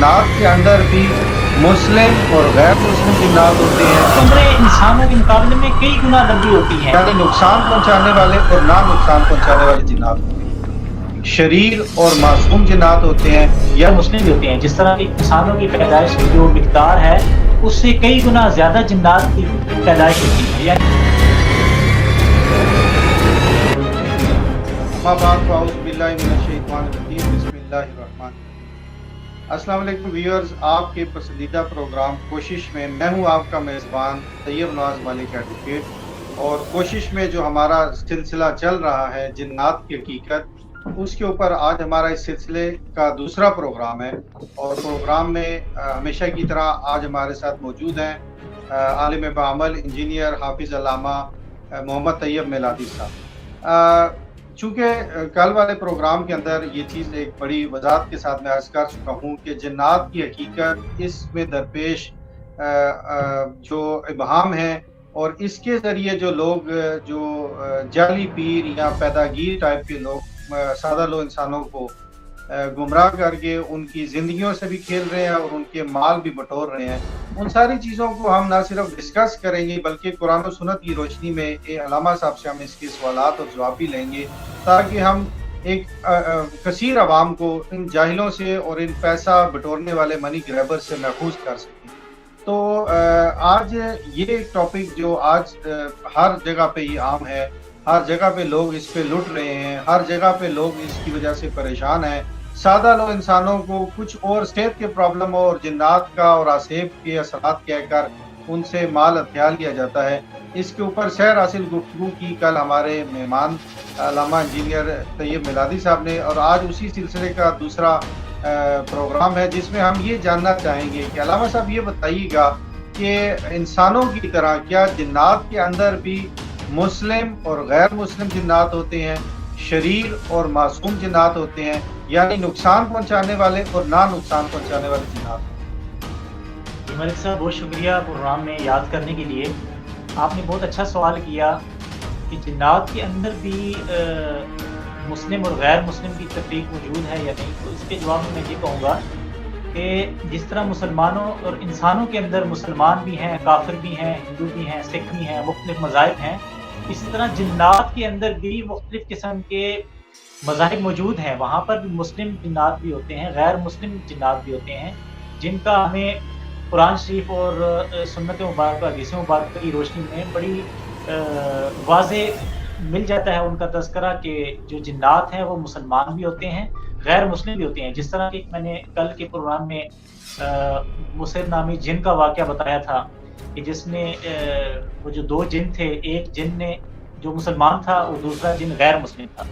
जिन्नात के अंदर भी मुस्लिम और गैर मुस्लिम जिन्नात होते हैं, उम्रें इंसानों के मुकाबले में कई गुना लंबी होती हैं। यानी नुकसान पहुंचाने वाले और ना नुकसान पहुंचाने वाले जिन्नात होते हैं। शरीर और मासूम जिन्नात होते हैं या मुस्लिम भी होते हैं। जिस तरह की इंसानों की पैदाइश की जो मिकदार है उससे कई गुना ज्यादा जिन्नात की पैदाइश होती है। यानी अस्सलाम वालेकुम व्यूअर्स, आपके पसंदीदा प्रोग्राम कोशिश में मैं हूं आपका मेज़बान तैयब नवाज मालिक एडवोकेट। और कोशिश में जो हमारा सिलसिला चल रहा है जिन्नात की हकीकत, उसके ऊपर आज हमारा इस सिलसिले का दूसरा प्रोग्राम है। और प्रोग्राम में हमेशा की तरह आज हमारे साथ मौजूद हैं आलिम बामल इंजीनियर हाफिज़ अल्लामा मोहम्मद तैयब मिलादी साहब। चूँकि कल वाले प्रोग्राम के अंदर ये चीज़ एक बड़ी वजाहत के साथ मैं अर्ज़ कर चुका हूँ कि जिन्नात की हकीकत इसमें दरपेश जो इबहाम है, और इसके ज़रिए जो लोग जो जाली पीर या पैदागीर टाइप के लोग सादा लोग इंसानों को गुमराह करके उनकी ज़िंदगियों से भी खेल रहे हैं और उनके माल भी बटोर रहे हैं, उन सारी चीज़ों को हम ना सिर्फ डिस्कस करेंगे बल्कि कुरान और सुन्नत की रोशनी में अल्लामा साहब से हम इसके सवालात और जवाब भी लेंगे, ताकि हम एक कसीर अवाम को इन जाहिलों से और इन पैसा बटोरने वाले मनी ग्रैबर से महफूज कर सकें। तो आज ये एक टॉपिक जो आज हर जगह पे ये आम है, हर जगह पे लोग इस पे लुट रहे हैं, हर जगह पे लोग इसकी वजह से परेशान हैं। सादा लोग इंसानों को कुछ और सेहत के प्रॉब्लम और जिन्नात का और आसेब के असरात कहकर उनसे माल हथिया लिया जाता है। इसके ऊपर सैर हासिल गुफ्तगू की कल हमारे मेहमान अल्लामा इंजीनियर तैयब मिलादी साहब ने, और आज उसी सिलसिले का दूसरा प्रोग्राम है जिसमें हम ये जानना चाहेंगे कि अल्लामा साहब ये बताइएगा कि इंसानों की तरह क्या जिन्नात के अंदर भी मुस्लिम और गैर मुस्लिम जिन्नात होते हैं, शरीर और मासूम जिन्नात होते हैं, यानी नुकसान पहुंचाने वाले और ना नुकसान पहुंचाने वाले जिन्नात। मलिक साहब बहुत शुक्रिया प्रोग्राम में याद करने के लिए। आपने बहुत अच्छा सवाल किया कि जिन्नात के अंदर भी मुस्लिम और गैर मुस्लिम की तफरीक मौजूद है या नहीं। तो इसके जवाब में मैं ये कहूँगा कि जिस तरह मुसलमानों और इंसानों के अंदर मुसलमान भी हैं, काफिर भी हैं, हिंदू भी हैं, सिख भी हैं, मुख्तलिफ मज़ाहिब हैं, इसी तरह जिन्नात के अंदर भी मुख्तलिफ किस्म के मज़ाहिब मौजूद हैं। वहाँ पर भी मुस्लिम जिन्नात भी होते हैं, गैर मुस्लिम जिन्नात भी होते हैं, जिनका हमें कुरान शरीफ और सुन्नत मुबारक हदीस मुबारक की रोशनी में बड़ी वाज़े मिल जाता है उनका तज़किरा कि जो जिन्नात हैं वो मुसलमान भी होते हैं, गैर मुस्लिम भी होते हैं। जिस तरह की मैंने कल के प्रोग्राम में मुसर नामी जिन का वाक़या बताया था कि जिसमें वो जो दो जिन थे, एक जिन ने जो मुसलमान था और दूसरा जिन गैर मुस्लिम था।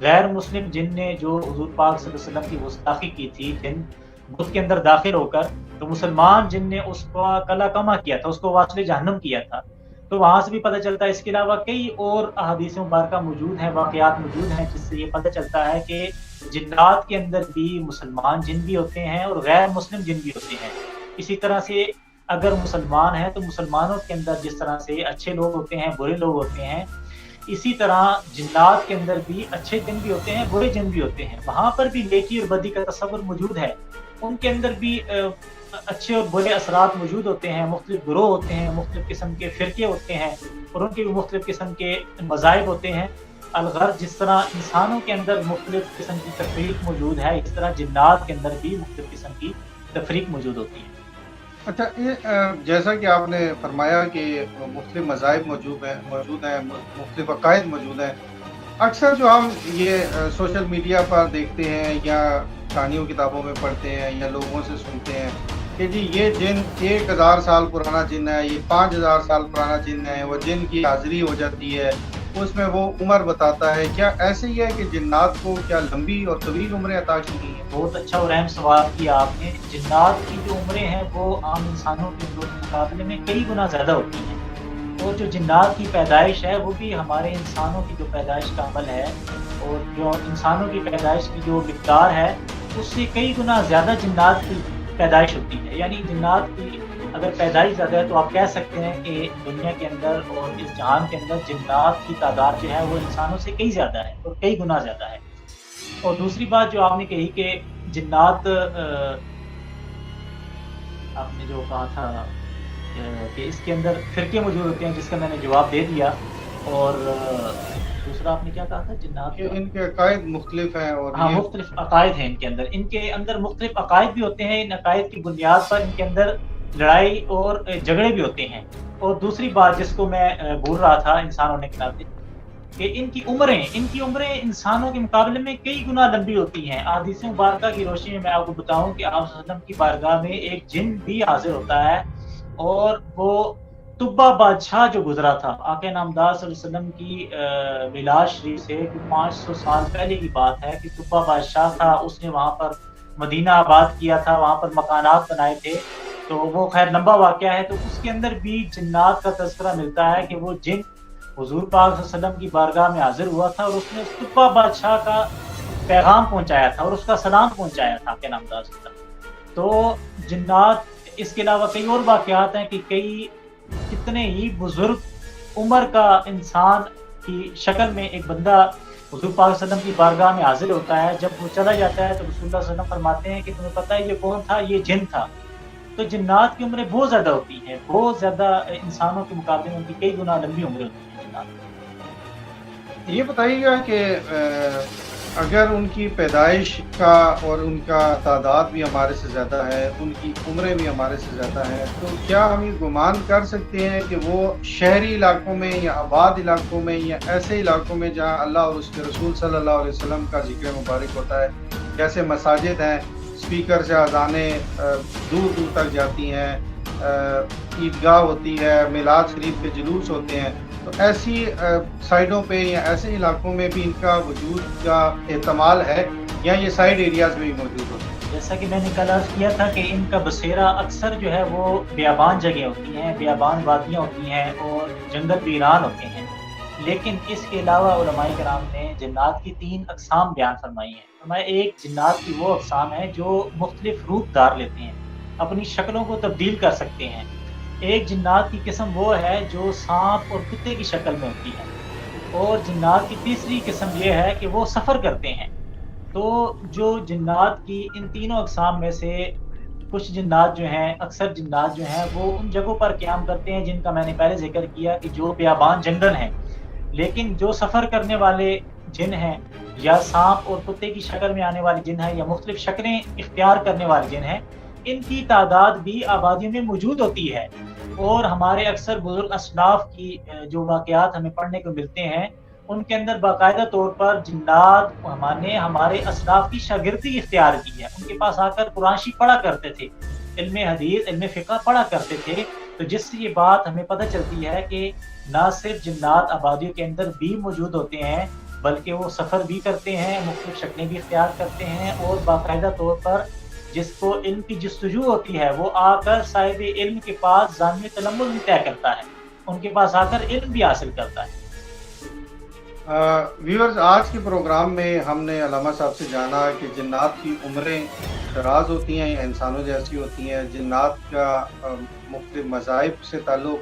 गैर मुस्लिम जिन ने जो हुज़ूर पाक सल्लल्लाहु अलैहि वसल्लम की गुस्ताखी की थी जिन बुत के अंदर दाखिल होकर, तो मुसलमान जिन ने उसका कला कमा किया था, उसको वासिल जहन्नम किया था। तो वहाँ से भी पता चलता है। इसके अलावा कई और अहादीस मुबारका मौजूद हैं, वाक़यात मौजूद हैं, जिससे ये पता चलता है कि जिन्नात के अंदर भी मुसलमान जिन भी होते हैं और गैर मुस्लिम जिन भी होते हैं। इसी तरह से अगर मुसलमान हैं तो मुसलमानों के अंदर जिस तरह से अच्छे लोग होते हैं, बुरे लोग होते हैं, इसी तरह जिन्नात के अंदर भी अच्छे जिन भी होते हैं, बुरे जिन भी होते हैं। वहाँ पर भी नेकी और बदी का तसव्वुर मौजूद है। उनके अंदर भी अच्छे और बुरे असरात मौजूद होते हैं, मुख्तलिफ ग्रोह होते हैं, मुख्तलिफ किस्म के फ़िरके होते हैं और उनके भी मुख्तलिफ किस्म के मज़ाहिब होते हैं। अलग़र्ज़ जिस तरह इंसानों के अंदर मुख्तलिफ किस्म की तफ़रीक मौजूद है, इस तरह जिन्नात के अंदर भी मुख्तलिफ किस्म की तफ़रीक मौजूद होती है। अच्छा, ये जैसा कि आपने फरमाया कि मुख्तलिफ मज़ाहिब मौजूद हैं, मुख्तलिफ अक़ाइद मौजूद हैं। अक्सर जो हम ये सोशल मीडिया पर देखते हैं या कहानियों किताबों में पढ़ते हैं या लोगों से सुनते हैं कि जी ये जिन 1000 साल पुराना जिन है, ये 5000 साल पुराना जिन है, वो जिन की हाज़िरी हो जाती है, उसमें वो उम्र बताता है। क्या ऐसे ही है कि जिन्नात को क्या लंबी और तवील उम्रें अता की गई हैं? बहुत अच्छा और अहम सवाल किया आपने। जिन्नात की जो उम्रें हैं वो आम इंसानों के मुकाबले में कई गुना ज़्यादा होती हैं। और जो जिन्नात की पैदाइश है वो भी हमारे इंसानों की जो पैदाइश का अमल है और जो इंसानों की पैदाइश की जो मिक़दार है उससे कई गुना ज़्यादा जिन्नात की पैदाइश होती है। यानी जिन्नात की अगर पैदाइश ज़्यादा है तो आप कह सकते हैं कि दुनिया के अंदर और इस जहान के अंदर जिन्नात की तादाद जो है वो इंसानों से कई ज़्यादा है और कई गुना ज़्यादा है। और दूसरी बात जो आपने कही कि जिन्नात आपने जो कहा था कि इसके अंदर फ़िरके मौजूद होते हैं, जिसका मैंने जवाब दे दिया। और दूसरा आपने क्या कहा था जिन्नात कि का? इनके अकायद मुख्तलिफ हैं और हाँ, ये मुख्तलिफ़ अकायद हैं इनके अंदर। इनके अंदर मुख्तलिफ़ अकायद भी होते हैं, इन अकायद की बुनियाद पर इनके अंदर लड़ाई और झगड़े भी होते हैं। और दूसरी बात जिसको मैं बोल रहा था इंसान होने के नाते, कि इनकी उम्रें इंसानों के मुकाबले में कई गुना लंबी होती हैं। अहादीस मुबारका की रोशनी में मैं आपको बताऊँ कि आप सल्लल्लाहु अलैहि वसल्लम की बारगाह में एक जिन भी हाज़िर होता है, और वो तुब्बा बादशाह जो गुज़रा था, आक़ा नामदार सल्लल्लाहु अलैहि वसल्लम की मिलाद शरीफ से 500 साल पहले की बात है कि तुब्बा बादशाह था, उसने वहाँ पर मदीना आबाद किया था, वहाँ पर मकानात बनाए थे। तो वो ख़ैर लंबा वाक़या है, तो उसके अंदर भी जिन्नात का तज़किरा मिलता है कि वो जिन हुज़ूर पाक सल्लल्लाहु अलैहि वसल्लम की बारगाह में हाज़िर हुआ था, और उसने उस तुब्बा बादशाह का पैगाम पहुँचाया था और उसका सलाम पहुँचाया था आक़ा नामदार सल्लल्लाहु अलैहि वसल्लम। तो जिन्नात, इसके अलावा कई और वाक़यात हैं कि कई कितने ही बुज़ुर्ग उम्र का इंसान की शक्ल में एक बंदा हुज़ूर पाक सल्लल्लाहु अलैहि वसल्लम की बारगाह में हाज़िर होता है। जब वो चला जाता है तो रसूलुल्लाह सल्लल्लाहु अलैहि वसल्लम फरमाते हैं कि तुम्हें पता है ये कौन था? ये जिन था। तो जिन्नात की उम्रें बहुत ज़्यादा होती हैं, बहुत ज़्यादा इंसानों के मुकाबले में उनकी कई गुना लंबी उम्रें होती हैं जिन्नात की। ये बताइएगा कि अगर उनकी पैदाइश का और उनका तादाद भी हमारे से ज़्यादा है, उनकी उम्रें भी हमारे से ज़्यादा हैं, तो क्या हम ये गुमान कर सकते हैं कि वो शहरी इलाकों में या आबाद इलाकों में या ऐसे इलाकों में जहाँ अल्लाह और उसके रसूल सल्लल्लाहु अलैहि वसल्लम का ज़िक्र मुबारक होता है, जैसे मसाजिद हैं, स्पीकर से अज़ानें दूर दूर तक जाती हैं, ईदगाह होती है, मिलाद शरीफ के जुलूस होते हैं, तो ऐसी साइडों पे या ऐसे इलाकों में भी इनका वजूद का एहतमाल है या ये साइड एरियाज़ में भी मौजूद होते हैं? जैसा कि मैंने कल अर्ज़ किया था कि इनका बसेरा अक्सर जो है वो बियाबान जगह होती हैं, बियाबान वादियाँ होती हैं और जंगल वीरान होते हैं। लेकिन इसके अलावा उलमाए किराम ने जिन्नात की 3 अक़साम बयान फरमाई हैं। फरमाया एक जिन्नात की वो अक़साम है जो मुख्तलिफ़ रूप धार लेते हैं, अपनी शक्लों को तब्दील कर सकते हैं। एक जिन्नात की किस्म वो है जो सांप और कुत्ते की शक्ल में होती है, और जिन्नात की तीसरी किस्म ये है कि वो सफ़र करते हैं। तो जो जिन्नात की इन तीनों अक़साम में से कुछ जिन्नात जो हैं, अक्सर जिन्नात जो हैं वो उन जगहों पर क़याम करते हैं जिनका मैंने पहले ज़िक्र किया कि जो बियाबान जंगल हैं। लेकिन जो सफ़र करने वाले जिन हैं, या सांप और कुत्ते की शक्ल में आने वाले जिन हैं, या मुख्तलिफ़ शक्लें इख्तियार करने वाले जिन हैं, इनकी तादाद भी आबादियों में मौजूद होती है। और हमारे अक्सर बुज़ुर्ग असलाफ़ की जो वाक़यात हमें पढ़ने को मिलते हैं, उनके अंदर बाकायदा तौर पर जिन्नात हमारे असलाफ़ की शागिर्दी इख्तियार की है। उनके पास आकर कुरान शरीफ पढ़ा करते थे, इल्म हदीस, इल्म फ़िक़्ह पढ़ा करते थे। तो जिससे ये बात हमें पता चलती है कि ना सिर्फ़ जिन्नात आबादियों के अंदर भी मौजूद होते हैं, बल्कि वो सफ़र भी करते हैं, मुख्तलिफ़ शक्लें भी इख्तियार करते हैं, और बाकायदा तौर पर जिसको इल्म की जस्तजू होती है वो आकर साहिब इल्म के पास ज़ामिय तलम्मुज़ भी तय करता है, उनके पास आकर इल्म भी हासिल करता है। व्यूअर्स, आज के प्रोग्राम में हमने अल्लामा साहब से जाना कि जिन्नात की उम्रें दराज होती हैं या इंसानों जैसी होती हैं, जिन्नात का मुख्तलिफ मज़ाहिब से ताल्लुक़,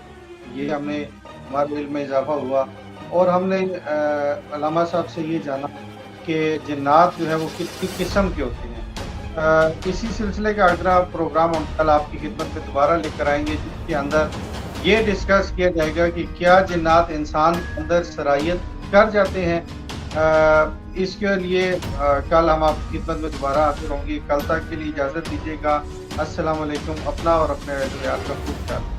ये हमें हमारे इल्म में इजाफ़ा हुआ। और हमने अल्लामा साहब से ये जाना कि जिन्नात जो है वो कितनी किस्म के होते हैं। इसी सिलसिले का अगला प्रोग्राम हम कल आपकी खिदमत में दोबारा लेकर आएंगे, जिसके अंदर ये डिस्कस किया जाएगा कि क्या जिन्नात इंसान के अंदर सराहियत कर जाते हैं। इसके लिए कल हम आपकी खिदमत में दोबारा हाजिर होंगे। कल तक के लिए इजाज़त दीजिएगा। अस्सलाम वालेकुम। अपना और अपने अहल का खूब ख्याल।